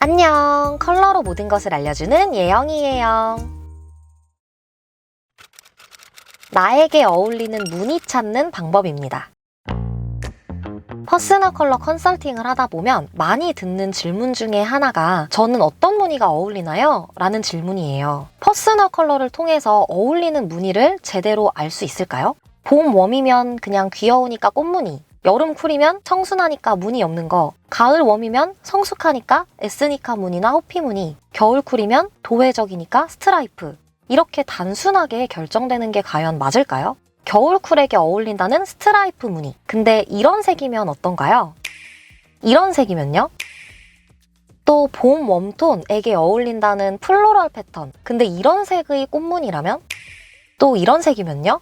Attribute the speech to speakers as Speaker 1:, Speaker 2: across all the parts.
Speaker 1: 안녕! 컬러로 모든 것을 알려주는 예영이에요. 나에게 어울리는 무늬 찾는 방법입니다. 퍼스널 컬러 컨설팅을 하다 보면 많이 듣는 질문 중에 하나가 저는 어떤 무늬가 어울리나요? 라는 질문이에요. 퍼스널 컬러를 통해서 어울리는 무늬를 제대로 알 수 있을까요? 봄 웜이면 그냥 귀여우니까 꽃무늬, 여름 쿨이면 청순하니까 무늬 없는 거, 가을 웜이면 성숙하니까 에스니카 무늬나 호피 무늬, 겨울 쿨이면 도회적이니까 스트라이프, 이렇게 단순하게 결정되는 게 과연 맞을까요? 겨울 쿨에게 어울린다는 스트라이프 무늬. 근데 이런 색이면 어떤가요? 이런 색이면요? 또 봄 웜톤에게 어울린다는 플로럴 패턴. 근데 이런 색의 꽃무늬라면? 또 이런 색이면요?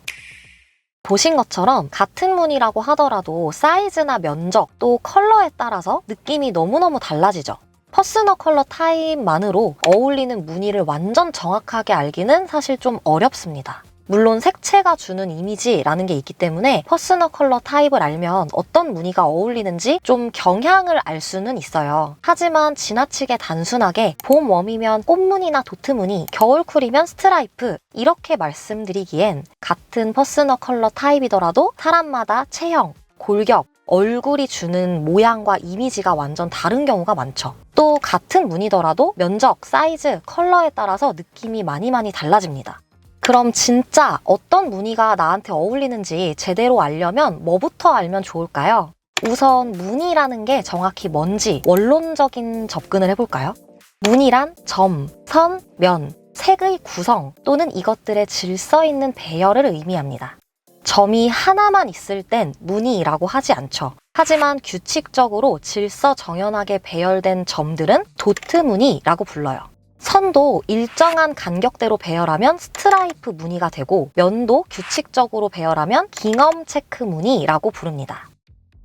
Speaker 1: 보신 것처럼 같은 무늬라고 하더라도 사이즈나 면적, 또 컬러에 따라서 느낌이 너무너무 달라지죠. 퍼스널 컬러 타입만으로 어울리는 무늬를 완전 정확하게 알기는 사실 좀 어렵습니다. 물론 색채가 주는 이미지라는 게 있기 때문에 퍼스널 컬러 타입을 알면 어떤 무늬가 어울리는지 좀 경향을 알 수는 있어요. 하지만 지나치게 단순하게 봄 웜이면 꽃무늬나 도트 무늬, 겨울 쿨이면 스트라이프 이렇게 말씀드리기엔 같은 퍼스널 컬러 타입이더라도 사람마다 체형, 골격, 얼굴이 주는 모양과 이미지가 완전 다른 경우가 많죠. 또 같은 무늬더라도 면적, 사이즈, 컬러에 따라서 느낌이 많이 달라집니다. 그럼 진짜 어떤 무늬가 나한테 어울리는지 제대로 알려면 뭐부터 알면 좋을까요? 우선 무늬라는 게 정확히 뭔지 원론적인 접근을 해볼까요? 무늬란 점, 선, 면, 색의 구성 또는 이것들의 질서 있는 배열을 의미합니다. 점이 하나만 있을 땐 무늬라고 하지 않죠. 하지만 규칙적으로 질서 정연하게 배열된 점들은 도트 무늬라고 불러요. 선도 일정한 간격대로 배열하면 스트라이프 무늬가 되고 면도 규칙적으로 배열하면 깅엄 체크 무늬라고 부릅니다.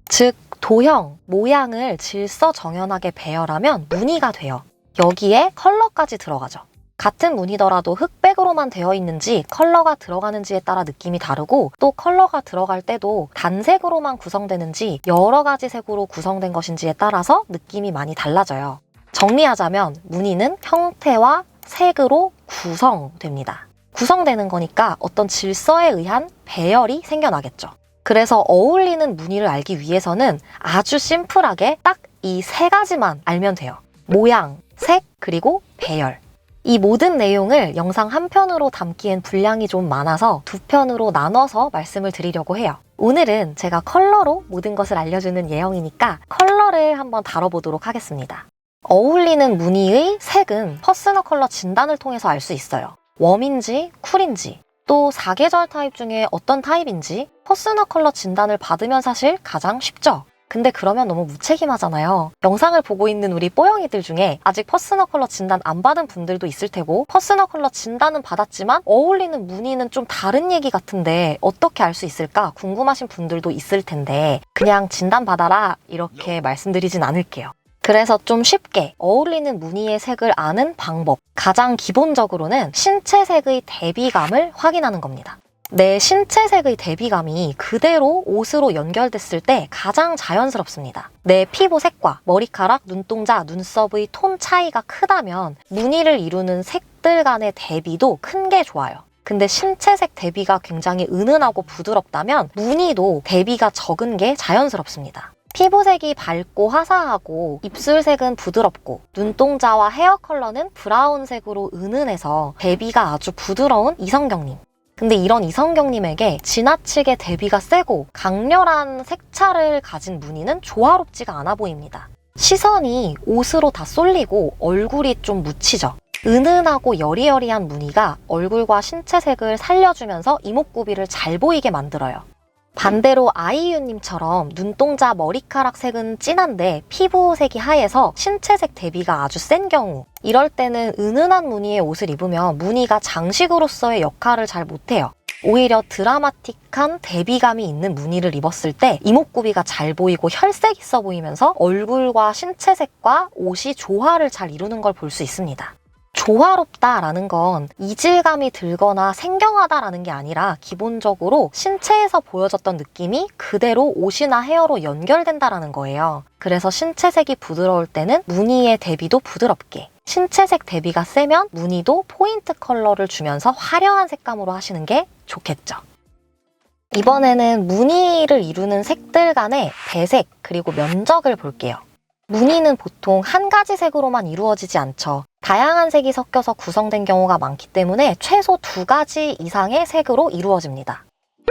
Speaker 1: 즉, 도형, 모양을 질서 정연하게 배열하면 무늬가 돼요. 여기에 컬러까지 들어가죠. 같은 무늬더라도 흑백으로만 되어 있는지 컬러가 들어가는지에 따라 느낌이 다르고 또 컬러가 들어갈 때도 단색으로만 구성되는지 여러 가지 색으로 구성된 것인지에 따라서 느낌이 많이 달라져요. 정리하자면 무늬는 형태와 색으로 구성됩니다. 구성되는 거니까 어떤 질서에 의한 배열이 생겨나겠죠. 그래서 어울리는 무늬를 알기 위해서는 아주 심플하게 딱 이 세 가지만 알면 돼요. 모양, 색, 그리고 배열. 이 모든 내용을 영상 한 편으로 담기엔 분량이 좀 많아서 두 편으로 나눠서 말씀을 드리려고 해요. 오늘은 제가 컬러로 모든 것을 알려주는 예영이니까 컬러를 한번 다뤄보도록 하겠습니다. 어울리는 무늬의 색은 퍼스널 컬러 진단을 통해서 알 수 있어요. 웜인지 쿨인지 또 사계절 타입 중에 어떤 타입인지 퍼스널 컬러 진단을 받으면 사실 가장 쉽죠. 근데 그러면 너무 무책임하잖아요. 영상을 보고 있는 우리 뽀영이들 중에 아직 퍼스널 컬러 진단 안 받은 분들도 있을 테고 퍼스널 컬러 진단은 받았지만 어울리는 무늬는 좀 다른 얘기 같은데 어떻게 알 수 있을까 궁금하신 분들도 있을 텐데 그냥 진단 받아라 이렇게 말씀드리진 않을게요. 그래서 좀 쉽게 어울리는 무늬의 색을 아는 방법, 가장 기본적으로는 신체색의 대비감을 확인하는 겁니다. 내 신체색의 대비감이 그대로 옷으로 연결됐을 때 가장 자연스럽습니다. 내 피부색과 머리카락, 눈동자, 눈썹의 톤 차이가 크다면 무늬를 이루는 색들 간의 대비도 큰 게 좋아요. 근데 신체색 대비가 굉장히 은은하고 부드럽다면 무늬도 대비가 적은 게 자연스럽습니다. 피부색이 밝고 화사하고 입술색은 부드럽고 눈동자와 헤어 컬러는 브라운색으로 은은해서 대비가 아주 부드러운 이성경님. 근데 이런 이성경님에게 지나치게 대비가 세고 강렬한 색차를 가진 무늬는 조화롭지가 않아 보입니다. 시선이 옷으로 다 쏠리고 얼굴이 좀 묻히죠. 은은하고 여리여리한 무늬가 얼굴과 신체색을 살려주면서 이목구비를 잘 보이게 만들어요. 반대로 아이유님처럼 눈동자, 머리카락 색은 진한데 피부색이 하얘서 신체색 대비가 아주 센 경우 이럴 때는 은은한 무늬의 옷을 입으면 무늬가 장식으로서의 역할을 잘 못해요. 오히려 드라마틱한 대비감이 있는 무늬를 입었을 때 이목구비가 잘 보이고 혈색 있어 보이면서 얼굴과 신체색과 옷이 조화를 잘 이루는 걸 볼 수 있습니다. 조화롭다라는 건 이질감이 들거나 생경하다라는 게 아니라 기본적으로 신체에서 보여졌던 느낌이 그대로 옷이나 헤어로 연결된다라는 거예요. 그래서 신체색이 부드러울 때는 무늬의 대비도 부드럽게, 신체색 대비가 세면 무늬도 포인트 컬러를 주면서 화려한 색감으로 하시는 게 좋겠죠. 이번에는 무늬를 이루는 색들 간의 배색 그리고 면적을 볼게요. 무늬는 보통 한 가지 색으로만 이루어지지 않죠. 다양한 색이 섞여서 구성된 경우가 많기 때문에 최소 2가지 이상의 색으로 이루어집니다.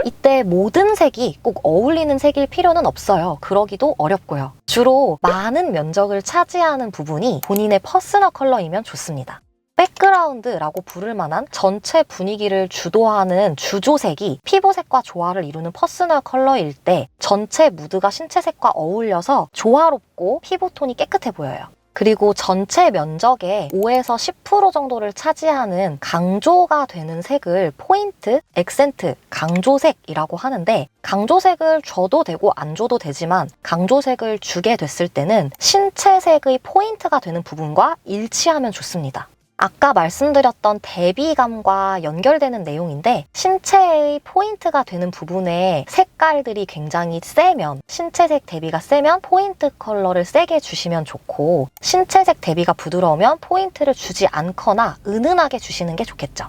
Speaker 1: 이때 모든 색이 꼭 어울리는 색일 필요는 없어요. 그러기도 어렵고요. 주로 많은 면적을 차지하는 부분이 본인의 퍼스널 컬러이면 좋습니다. 백그라운드라고 부를 만한 전체 분위기를 주도하는 주조색이 피부색과 조화를 이루는 퍼스널 컬러일 때 전체 무드가 신체색과 어울려서 조화롭고 피부톤이 깨끗해 보여요. 그리고 전체 면적의 5에서 10% 정도를 차지하는 강조가 되는 색을 포인트, 액센트, 강조색이라고 하는데, 강조색을 줘도 되고 안 줘도 되지만 강조색을 주게 됐을 때는 신체색의 포인트가 되는 부분과 일치하면 좋습니다. 아까 말씀드렸던 대비감과 연결되는 내용인데, 신체의 포인트가 되는 부분에 색깔들이 굉장히 세면, 신체색 대비가 세면 포인트 컬러를 세게 주시면 좋고, 신체색 대비가 부드러우면 포인트를 주지 않거나 은은하게 주시는 게 좋겠죠.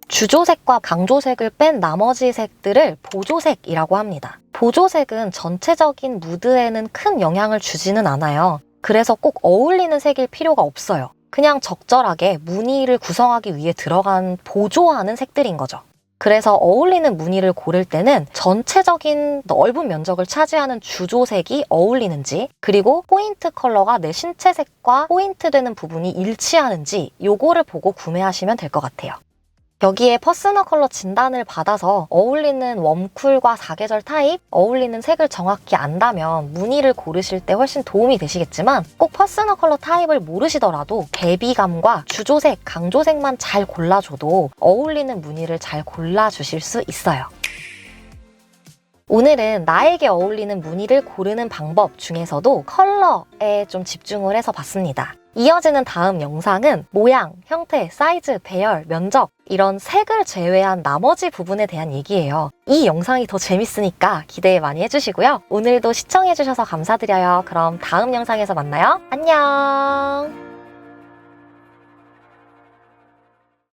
Speaker 1: 주조색과 강조색을 뺀 나머지 색들을 보조색이라고 합니다. 보조색은 전체적인 무드에는 큰 영향을 주지는 않아요. 그래서 꼭 어울리는 색일 필요가 없어요. 그냥 적절하게 무늬를 구성하기 위해 들어간 보조하는 색들인 거죠. 그래서 어울리는 무늬를 고를 때는 전체적인 넓은 면적을 차지하는 주조색이 어울리는지, 그리고 포인트 컬러가 내 신체색과 포인트 되는 부분이 일치하는지 요거를 보고 구매하시면 될 것 같아요. 여기에 퍼스널 컬러 진단을 받아서 어울리는 웜쿨과 사계절 타입, 어울리는 색을 정확히 안다면 무늬를 고르실 때 훨씬 도움이 되시겠지만, 꼭 퍼스널 컬러 타입을 모르시더라도 대비감과 주조색, 강조색만 잘 골라줘도 어울리는 무늬를 잘 골라주실 수 있어요. 오늘은 나에게 어울리는 무늬를 고르는 방법 중에서도 컬러에 좀 집중을 해서 봤습니다. 이어지는 다음 영상은 모양, 형태, 사이즈, 배열, 면적 이런 색을 제외한 나머지 부분에 대한 얘기예요. 이 영상이 더 재밌으니까 기대 많이 해주시고요. 오늘도 시청해주셔서 감사드려요. 그럼 다음 영상에서 만나요. 안녕!